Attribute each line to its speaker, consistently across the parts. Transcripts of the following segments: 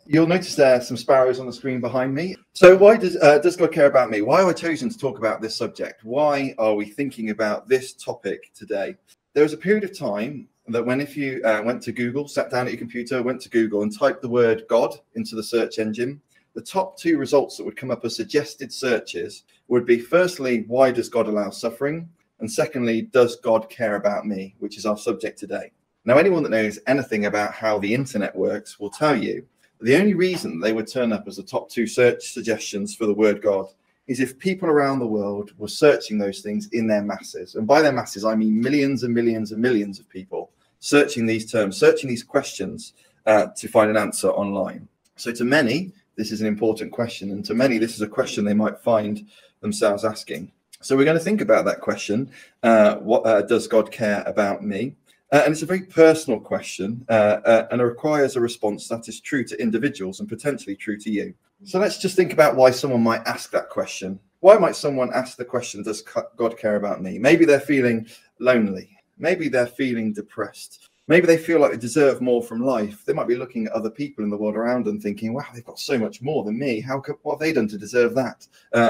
Speaker 1: You'll notice there are some sparrows on the screen behind me. So why does God care about me? Why have I chosen to talk about this subject? Why are we thinking about this topic today? There was a period of time that if you went to Google, sat down at your computer, went to Google and typed the word God into the search engine, the top two results that would come up as suggested searches would be, firstly, why does God allow suffering? And secondly, does God care about me, which is our subject today. Now, anyone that knows anything about how the internet works will tell you that the only reason they would turn up as the top two search suggestions for the word God is if people around the world were searching those things in their masses. And by their masses, I mean millions and millions and millions of people searching these terms, searching these questions to find an answer online. So to many, this is an important question. And to many, this is a question they might find themselves asking. So we're going to think about that question. What does God care about me? And it's a very personal question, and it requires a response that is true to individuals and potentially true to you. So let's just think about why someone might ask that question. Why might someone ask the question, does God care about me? Maybe they're feeling lonely. Maybe they're feeling depressed. Maybe they feel like they deserve more from life. They might be looking at other people in the world around them thinking, wow, they've got so much more than me. What have they done to deserve that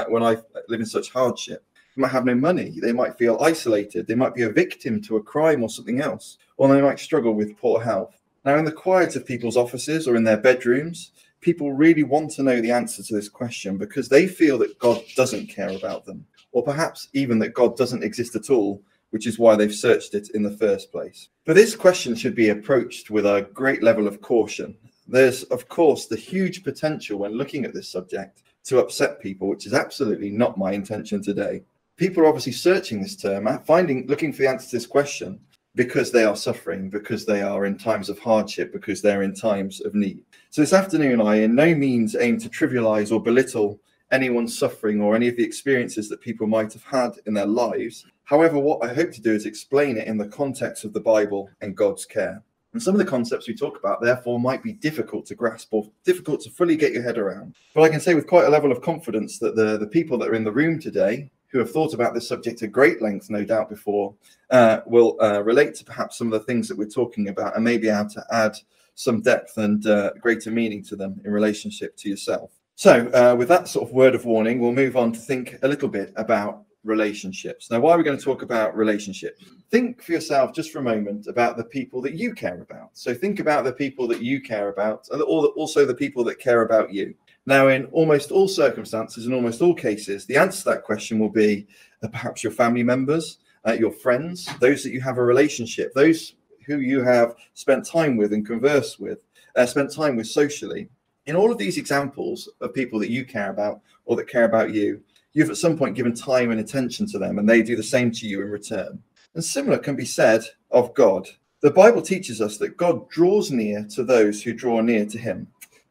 Speaker 1: when I live in such hardship? They might have no money. They might feel isolated. They might be a victim to a crime or something else. Or they might struggle with poor health. Now, in the quiet of people's offices or in their bedrooms, people really want to know the answer to this question because they feel that God doesn't care about them, or perhaps even that God doesn't exist at all, which is why they've searched it in the first place. But this question should be approached with a great level of caution. There's, of course, the huge potential when looking at this subject to upset people, which is absolutely not my intention today. People are obviously searching this term, looking for the answer to this question because they are suffering, because they are in times of hardship, because they're in times of need. So this afternoon, I in no means aim to trivialize or belittle anyone's suffering or any of the experiences that people might have had in their lives. However, what I hope to do is explain it in the context of the Bible and God's care. And some of the concepts we talk about, therefore, might be difficult to grasp or difficult to fully get your head around. But I can say with quite a level of confidence that the people that are in the room today, who have thought about this subject at great length, no doubt before, will relate to perhaps some of the things that we're talking about and maybe able to add some depth and greater meaning to them in relationship to yourself. So with that sort of word of warning, we'll move on to think a little bit about relationships. Now, why are we going to talk about relationships? Think for yourself just for a moment about the people that you care about. So think about the people that you care about and also the people that care about you. Now, in almost all circumstances, in almost all cases, the answer to that question will be perhaps your family members, your friends, those that you have a relationship, those who you have spent time with and conversed with, spent time with socially. In all of these examples of people that you care about or that care about you, you've at some point given time and attention to them, and they do the same to you in return. And similar can be said of God. The Bible teaches us that God draws near to those who draw near to him.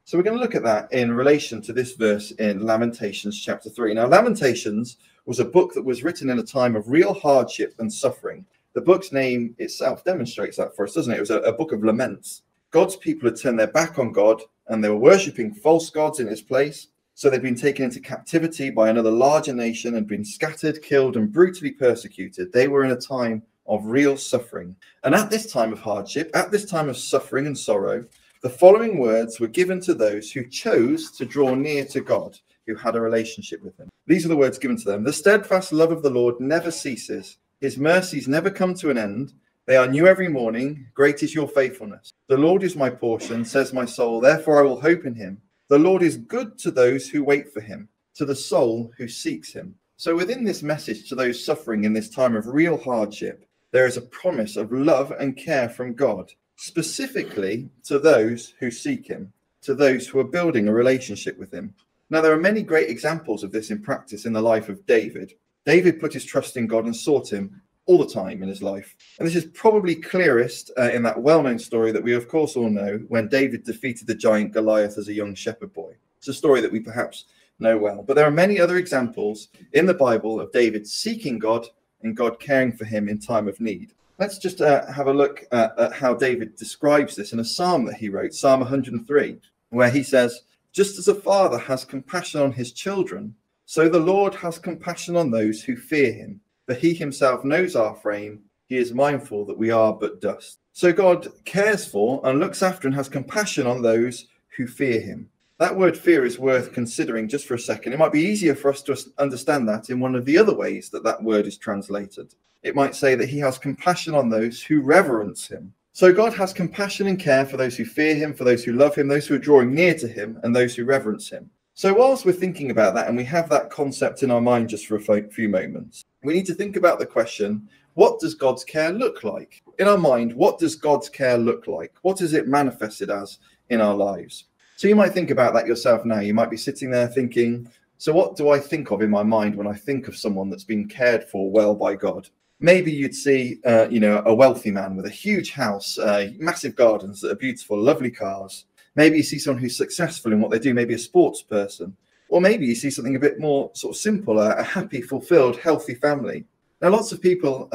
Speaker 1: So we're going to look at that in relation to this verse in Lamentations chapter 3. Now, Lamentations was a book that was written in a time of real hardship and suffering. The book's name itself demonstrates that for us, doesn't it? It was a book of laments. God's people had turned their back on God and they were worshipping false gods in his place. So they'd been taken into captivity by another larger nation and been scattered, killed, and brutally persecuted. They were in a time of real suffering. And at this time of hardship, at this time of suffering and sorrow, the following words were given to those who chose to draw near to God, who had a relationship with him. These are the words given to them. The steadfast love of the Lord never ceases. His mercies never come to an end. They are new every morning. Great is your faithfulness. The Lord is my portion, says my soul. Therefore I will hope in him. The Lord is good to those who wait for him, to the soul who seeks him. So within this message to those suffering in this time of real hardship, there is a promise of love and care from God, specifically to those who seek him, to those who are building a relationship with him. Now, there are many great examples of this in practice in the life of David. David put his trust in God and sought him all the time in his life. And this is probably clearest in that well-known story that we, of course, all know when David defeated the giant Goliath as a young shepherd boy. It's a story that we perhaps know well. But there are many other examples in the Bible of David seeking God and God caring for him in time of need. Let's just have a look at how David describes this in a psalm that he wrote, Psalm 103, where he says, just as a father has compassion on his children, so the Lord has compassion on those who fear him. For he himself knows our frame. He is mindful that we are but dust. So God cares for and looks after and has compassion on those who fear him. That word fear is worth considering just for a second. It might be easier for us to understand that in one of the other ways that that word is translated. It might say that he has compassion on those who reverence him. So God has compassion and care for those who fear him, for those who love him, those who are drawing near to him, and those who reverence him. So whilst we're thinking about that and we have that concept in our mind just for a few moments, we need to think about the question, what does God's care look like? In our mind, what does God's care look like? What is it manifested as in our lives? So you might think about that yourself now. You might be sitting there thinking, so what do I think of in my mind when I think of someone that's been cared for well by God? Maybe you'd see, a wealthy man with a huge house, massive gardens that are beautiful, lovely cars. Maybe you see someone who's successful in what they do, maybe a sports person. Or maybe you see something a bit more sort of simple, a happy, fulfilled, healthy family. Now, lots of people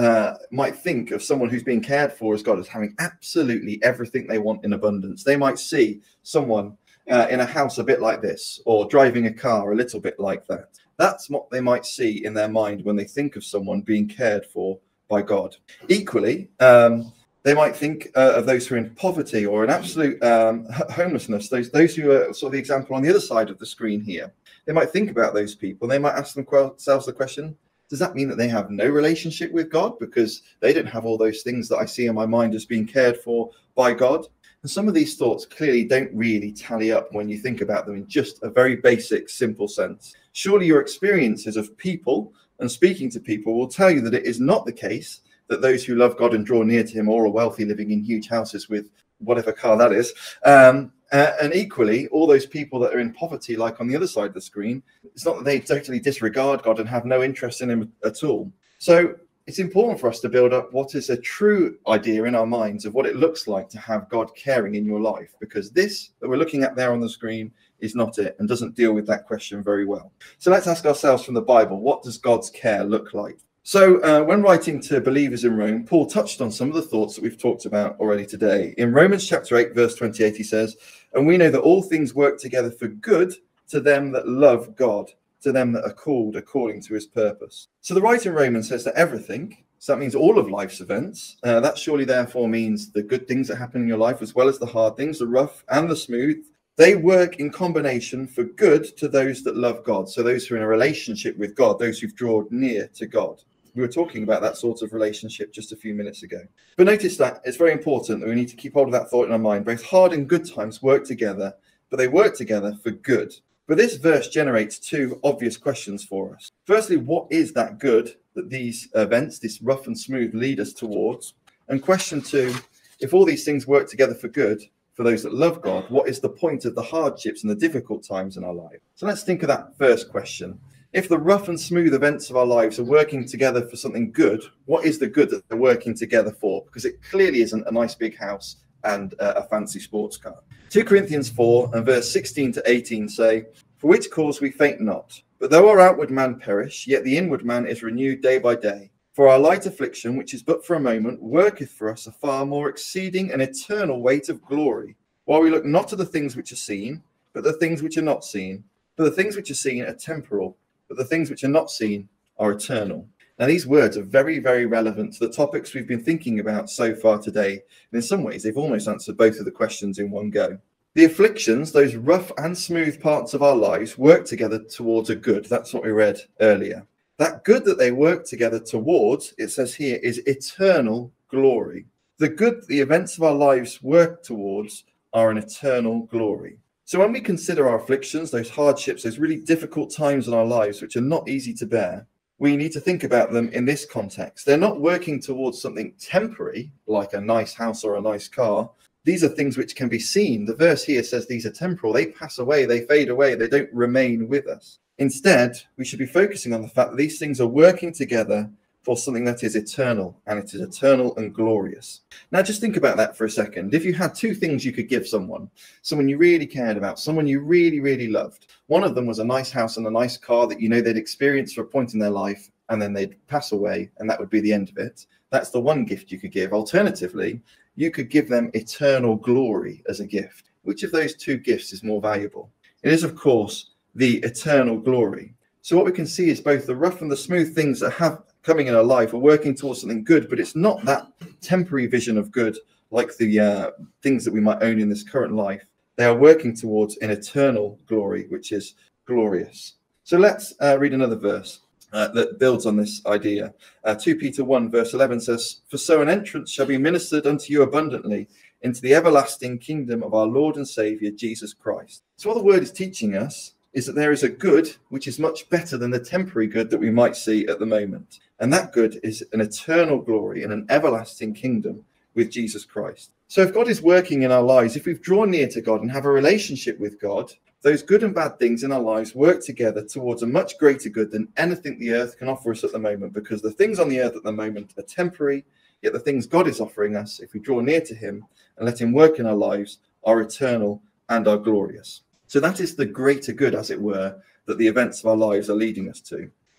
Speaker 1: might think of someone who's being cared for as God as having absolutely everything they want in abundance. They might see someone in a house a bit like this, or driving a car a little bit like that. That's what they might see in their mind when they think of someone being cared for by God. Equally, they might think of those who are in poverty or in absolute homelessness, those who are sort of the example on the other side of the screen here. They might think about those people. They might ask themselves the question, does that mean that they have no relationship with God because they don't have all those things that I see in my mind as being cared for by God? And some of these thoughts clearly don't really tally up when you think about them in just a very basic, simple sense. Surely your experiences of people and speaking to people will tell you that it is not the case that those who love God and draw near to him or are wealthy, living in huge houses with whatever car that is, and equally, all those people that are in poverty, like on the other side of the screen, it's not that they totally disregard God and have no interest in him at all. So it's important for us to build up what is a true idea in our minds of what it looks like to have God caring in your life, because this that we're looking at there on the screen is not it and doesn't deal with that question very well. So let's ask ourselves from the Bible, what does God's care look like? So when writing to believers in Rome, Paul touched on some of the thoughts that we've talked about already today. In Romans chapter 8, verse 28, he says, and we know that all things work together for good to them that love God, to them that are called according to his purpose. So the writer in Romans says that everything, so that means all of life's events, that surely therefore means the good things that happen in your life as well as the hard things, the rough and the smooth, they work in combination for good to those that love God. So those who are in a relationship with God, those who've drawn near to God. We were talking about that sort of relationship just a few minutes ago. But notice that it's very important that we need to keep hold of that thought in our mind. Both hard and good times work together, but they work together for good. But this verse generates two obvious questions for us. Firstly, what is that good that these events, this rough and smooth, lead us towards? And question two, if all these things work together for good, for those that love God, what is the point of the hardships and the difficult times in our life? So let's think of that first question. If the rough and smooth events of our lives are working together for something good, what is the good that they're working together for? Because it clearly isn't a nice big house and a fancy sports car. 2 Corinthians 4 and verse 16 to 18 say, for which cause we faint not, but though our outward man perish, yet the inward man is renewed day by day. For our light affliction, which is but for a moment, worketh for us a far more exceeding and eternal weight of glory, while we look not to the things which are seen, but the things which are not seen. For the things which are seen are temporal, but the things which are not seen are eternal. Now, these words are very, very relevant to the topics we've been thinking about so far today. And in some ways, they've almost answered both of the questions in one go. The afflictions, those rough and smooth parts of our lives, work together towards a good. That's what we read earlier. That good that they work together towards, it says here, is eternal glory. The good the events of our lives work towards are an eternal glory. So when we consider our afflictions, those hardships, those really difficult times in our lives, which are not easy to bear, we need to think about them in this context. They're not working towards something temporary, like a nice house or a nice car. These are things which can be seen. The verse here says these are temporal. They pass away, they fade away, they don't remain with us. Instead, we should be focusing on the fact that these things are working together for something that is eternal, and it is eternal and glorious. Now, just think about that for a second. If you had two things you could give someone you really cared about, someone you really, really loved, one of them was a nice house and a nice car that you know they'd experienced for a point in their life, and then they'd pass away, and that would be the end of it. That's the one gift you could give. Alternatively, you could give them eternal glory as a gift. Which of those two gifts is more valuable? It is, of course, the eternal glory. So what we can see is both the rough and the smooth things that have coming in our life are working towards something good, but it's not that temporary vision of good like the things that we might own in this current life. They are working towards an eternal glory, which is glorious. So let's read another verse that builds on this idea. 2 Peter 1 verse 11 says, "For so an entrance shall be ministered unto you abundantly into the everlasting kingdom of our Lord and Saviour, Jesus Christ." So what the word is teaching us is that there is a good which is much better than the temporary good that we might see at the moment. And that good is an eternal glory and an everlasting kingdom with Jesus Christ. So if God is working in our lives, if we've drawn near to God and have a relationship with God, those good and bad things in our lives work together towards a much greater good than anything the earth can offer us at the moment, because the things on the earth at the moment are temporary, yet the things God is offering us, if we draw near to him and let him work in our lives, are eternal and are glorious. So that is the greater good, as it were, that the events of our lives are leading us to.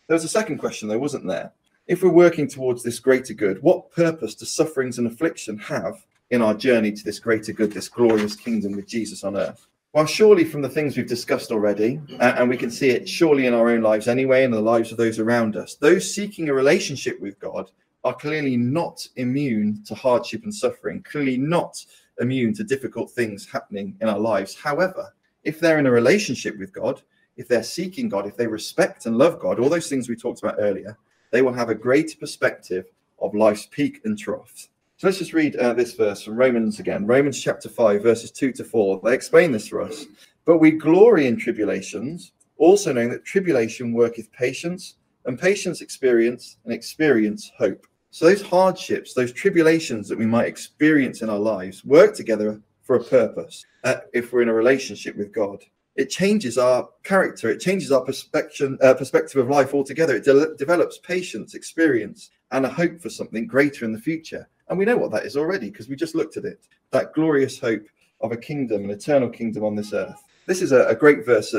Speaker 1: There was a second question, though, wasn't there? If we're working towards this greater good, what purpose do sufferings and affliction have in our journey to this greater good, this glorious kingdom with Jesus on earth? Well, surely from the things we've discussed already, and we can see it surely in our own lives anyway, and the lives of those around us, those seeking a relationship with God are clearly not immune to hardship and suffering, clearly not immune to difficult things happening in our lives. However, if they're in a relationship with God, if they're seeking God, if they respect and love God, all those things we talked about earlier, they will have a greater perspective of life's peak and trough. So let's just read this verse from Romans again. Romans chapter 5, verses 2 to 4. They explain this for us. "But we glory in tribulations, also knowing that tribulation worketh patience, and patience experience, and experience hope." So those hardships, those tribulations that we might experience in our lives work together for a purpose if we're in a relationship with God. It changes our character. It changes our perspective of life altogether. It develops patience, experience, and a hope for something greater in the future. And we know what that is already because we just looked at it. That glorious hope of a kingdom, an eternal kingdom on this earth. This is a great verse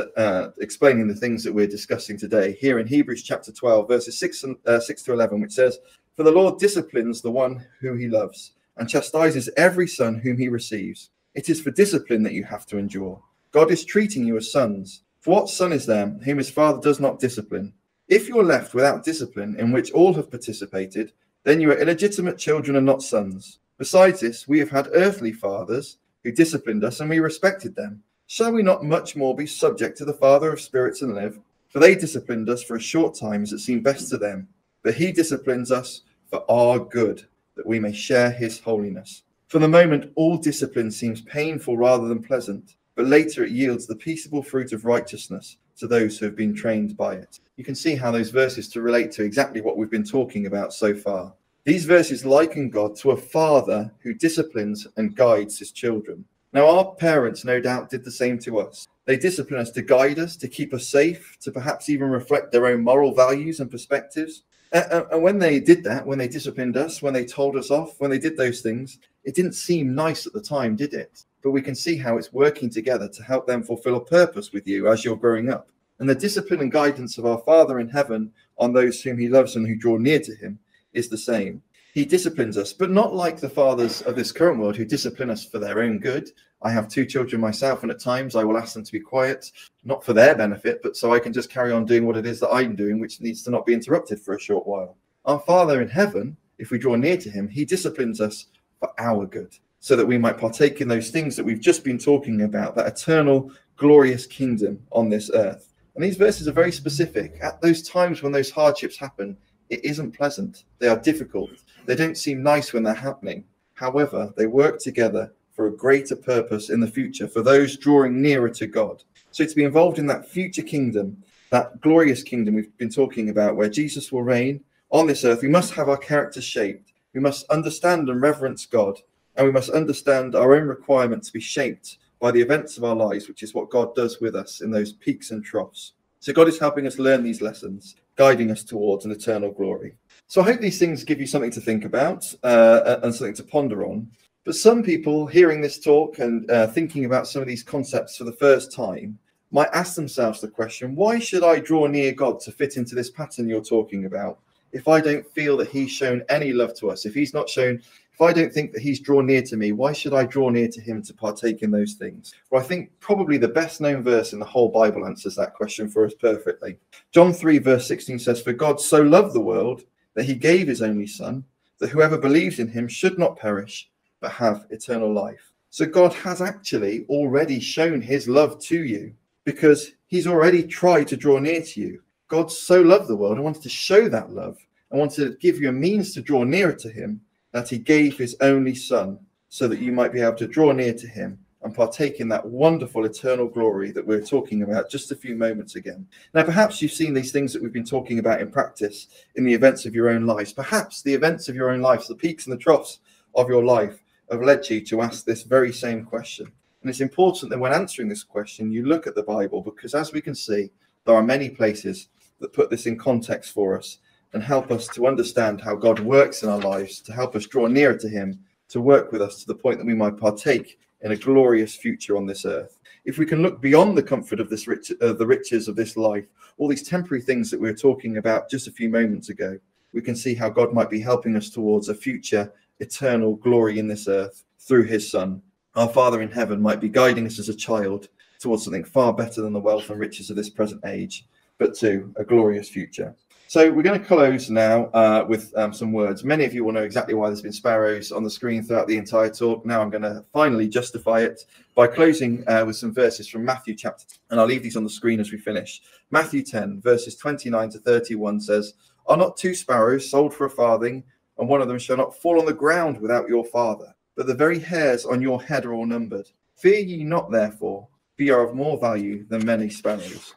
Speaker 1: explaining the things that we're discussing today here in Hebrews chapter 12, verses 6 to 11, which says, "For the Lord disciplines the one whom he loves and chastises every son whom he receives. It is for discipline that you have to endure. God is treating you as sons. For what son is there whom his father does not discipline? If you are left without discipline in which all have participated, then you are illegitimate children and not sons. Besides this, we have had earthly fathers who disciplined us, and we respected them. Shall we not much more be subject to the Father of spirits and live? For they disciplined us for a short time as it seemed best to them. But he disciplines us for our good, that we may share his holiness. For the moment, all discipline seems painful rather than pleasant, but later it yields the peaceable fruit of righteousness to those who have been trained by it." You can see how those verses to relate to exactly what we've been talking about so far. These verses liken God to a father who disciplines and guides his children. Now, our parents no doubt did the same to us. They discipline us to guide us, to keep us safe, to perhaps even reflect their own moral values and perspectives. And when they did that, when they disciplined us, when they told us off, when they did those things, it didn't seem nice at the time, did it? But we can see how it's working together to help them fulfill a purpose with you as you're growing up. And the discipline and guidance of our Father in heaven on those whom he loves and who draw near to him is the same. He disciplines us, but not like the fathers of this current world who discipline us for their own good. I have 2 children myself, and at times I will ask them to be quiet, not for their benefit, but so I can just carry on doing what it is that I'm doing, which needs to not be interrupted for a short while. Our Father in heaven, if we draw near to him, he disciplines us for our good, so that we might partake in those things that we've just been talking about, that eternal, glorious kingdom on this earth. And these verses are very specific. At those times when those hardships happen, it isn't pleasant. They are difficult. They don't seem nice when they're happening. However, they work together for a greater purpose in the future for those drawing nearer to God. So to be involved in that future kingdom, that glorious kingdom we've been talking about, where Jesus will reign on this earth, we must have our character shaped. We must understand and reverence God, and we must understand our own requirement to be shaped by the events of our lives, which is what God does with us in those peaks and troughs. So God is helping us learn these lessons, guiding us towards an eternal glory. So I hope these things give you something to think about and something to ponder on. But some people hearing this talk and thinking about some of these concepts for the first time might ask themselves the question, why should I draw near God to fit into this pattern you're talking about? If I don't feel that he's shown any love to us, if I don't think that he's drawn near to me, why should I draw near to him to partake in those things? Well, I think probably the best known verse in the whole Bible answers that question for us perfectly. John 3 verse 16 says, "For God so loved the world that he gave his only son, that whoever believes in him should not perish, but have eternal life." So God has actually already shown his love to you, because he's already tried to draw near to you. God so loved the world and wanted to show that love and wanted to give you a means to draw nearer to him, that he gave his only son so that you might be able to draw near to him and partake in that wonderful eternal glory that we were talking about just a few moments ago. Now, perhaps you've seen these things that we've been talking about in practice in the events of your own lives. Perhaps the events of your own lives, the peaks and the troughs of your life, have led you to ask this very same question. And it's important that when answering this question, you look at the Bible, because as we can see, there are many places that put this in context for us and help us to understand how God works in our lives, to help us draw nearer to him, to work with us to the point that we might partake in a glorious future on this earth. If we can look beyond the comfort of this the riches of this life, all these temporary things that we were talking about just a few moments ago, we can see how God might be helping us towards a future eternal glory in this earth through his Son. Our Father in heaven might be guiding us as a child towards something far better than the wealth and riches of this present age, but to a glorious future. So we're going to close now with some words. Many of you will know exactly why there's been sparrows on the screen throughout the entire talk. Now I'm going to finally justify it by closing with some verses from Matthew chapter 10, and I'll leave these on the screen as we finish. Matthew 10, verses 29 to 31 says, "Are not two sparrows sold for a farthing, and one of them shall not fall on the ground without your Father? But the very hairs on your head are all numbered. Fear ye not, therefore, for ye are of more value than many sparrows."